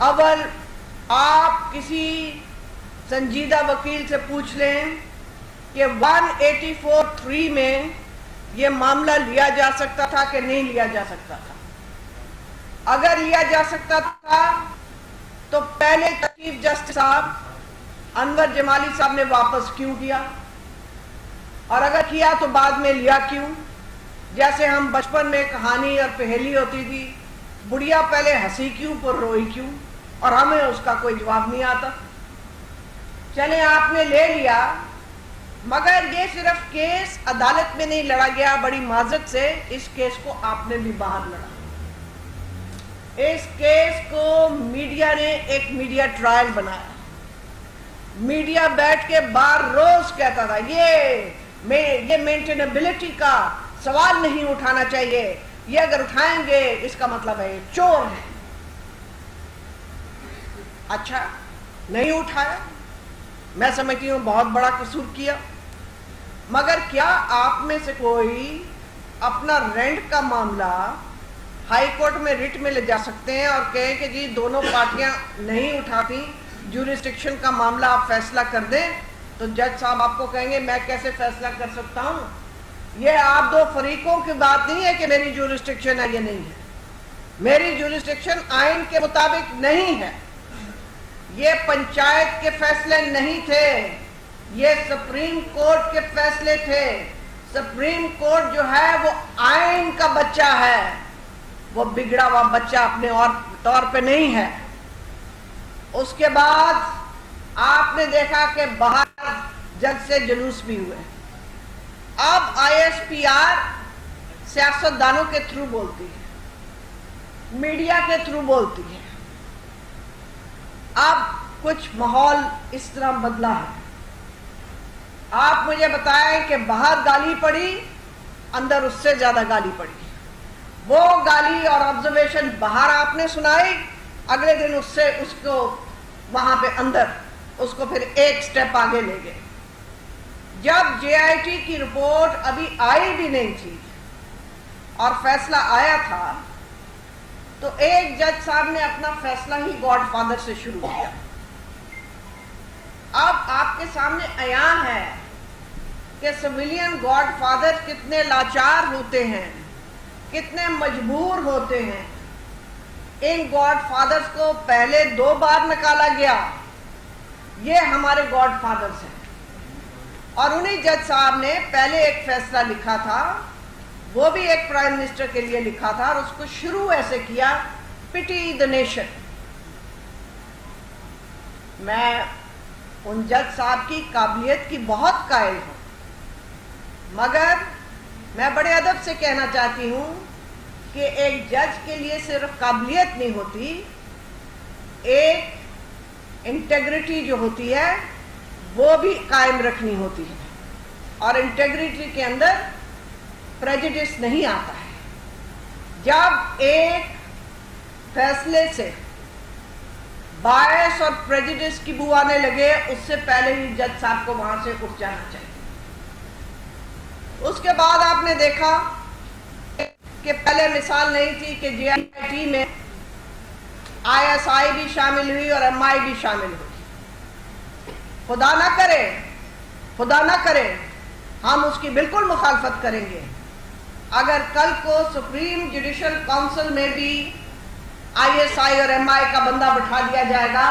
अव्वल आप किसी संजीदा वकील से पूछ लें कि 184(3) में ये मामला लिया जा सकता था कि नहीं लिया जा सकता था। अगर लिया जा सकता था तो पहले चीफ जस्टिस साहब अनवर जमाली साहब ने वापस क्यों किया, और अगर किया तो बाद में लिया क्यों? जैसे हम बचपन में कहानी और पहेली होती थी, बुढ़िया पहले हंसी क्यों पर रोई क्यों, और हमें उसका कोई जवाब नहीं आता। चले आपने ले लिया, मगर ये सिर्फ केस अदालत में नहीं लड़ा गया, बड़ी माजत से इस केस को आपने भी बाहर लड़ा। इस केस को मीडिया ने एक मीडिया ट्रायल बनाया। मीडिया बैठ के बार रोज कहता था ये मेंटेनेबिलिटी का सवाल नहीं उठाना चाहिए, ये अगर उठाएंगे इसका मतलब है ये चोर है। अच्छा, नहीं उठाया, मैं समझती हूं बहुत बड़ा कसूर किया। मगर क्या आप में से कोई अपना रेंट का मामला हाई कोर्ट में रिट में ले जा सकते हैं और कहें कि जी दोनों पार्टियां नहीं उठाती, ज्यूरिस्डिक्शन का मामला आप फैसला कर दें? तो जज साहब आपको कहेंगे मैं कैसे फैसला कर सकता हूं? ये आप दो फरीकों की बात नहीं है कि मेरी ज्यूरिस्डिक्शन है, ये नहीं है। मेरी ज्यूरिस्डिक्शन आइन के मुताबिक नहीं है। ये पंचायत के फैसले नहीं थे, ये सुप्रीम कोर्ट के फैसले थे। सुप्रीम कोर्ट जो है वो आइन का बच्चा है, वो बिगड़ा हुआ बच्चा अपने और तौर पे नहीं है। उसके बाद आपने देखा कि बाहर जज से जुलूस भी हुए। अब ISPR सियासतदानों के थ्रू बोलती है, मीडिया के थ्रू बोलती है। अब कुछ माहौल इस तरह बदला है। आप मुझे बताएं कि बाहर गाली पड़ी, अंदर उससे ज्यादा गाली पड़ी। वो गाली और ऑब्जर्वेशन बाहर आपने सुनाई, अगले दिन उसको वहां पे अंदर उसको फिर एक स्टेप आगे ले गए। जब JIT की रिपोर्ट अभी आई भी नहीं थी और फैसला आया था, तो एक जज साहब ने अपना फैसला ही गॉडफादर से शुरू किया। अब आपके सामने अयान है कि सिविलियन गॉडफादर कितने लाचार होते हैं, कितने मजबूर होते हैं। इन गॉडफादर्स को पहले 2 बार निकाला गया, ये हमारे गॉडफादर्स हैं। और उन्हीं जज साहब ने पहले एक फैसला लिखा था, वो भी एक प्राइम मिनिस्टर के लिए लिखा था, और उसको शुरू ऐसे किया, पिटी द नेशन। मैं उन जज साहब की काबिलियत की बहुत कायल हूं, मगर मैं बड़े अदब से कहना चाहती हूं कि एक जज के लिए सिर्फ काबिलियत नहीं होती, एक इंटेग्रिटी जो होती है वो भी कायम रखनी होती है। और इंटेग्रिटी के अंदर प्रेजुडिस नहीं आता है। जब एक फैसले से बायस और प्रेजुडिस की बू आने लगे, उससे पहले ही जज साहब को वहां से उठ जाना चाहिए। उसके बाद आपने देखा कि पहले मिसाल नहीं थी कि JIT में ISI भी शामिल हुई और MI भी शामिल हुई। खुदा ना करे हम उसकी बिल्कुल मुखालफत करेंगे। अगर कल को सुप्रीम जुडिशल काउंसिल में भी ISI और MI का बंदा बिठा दिया जाएगा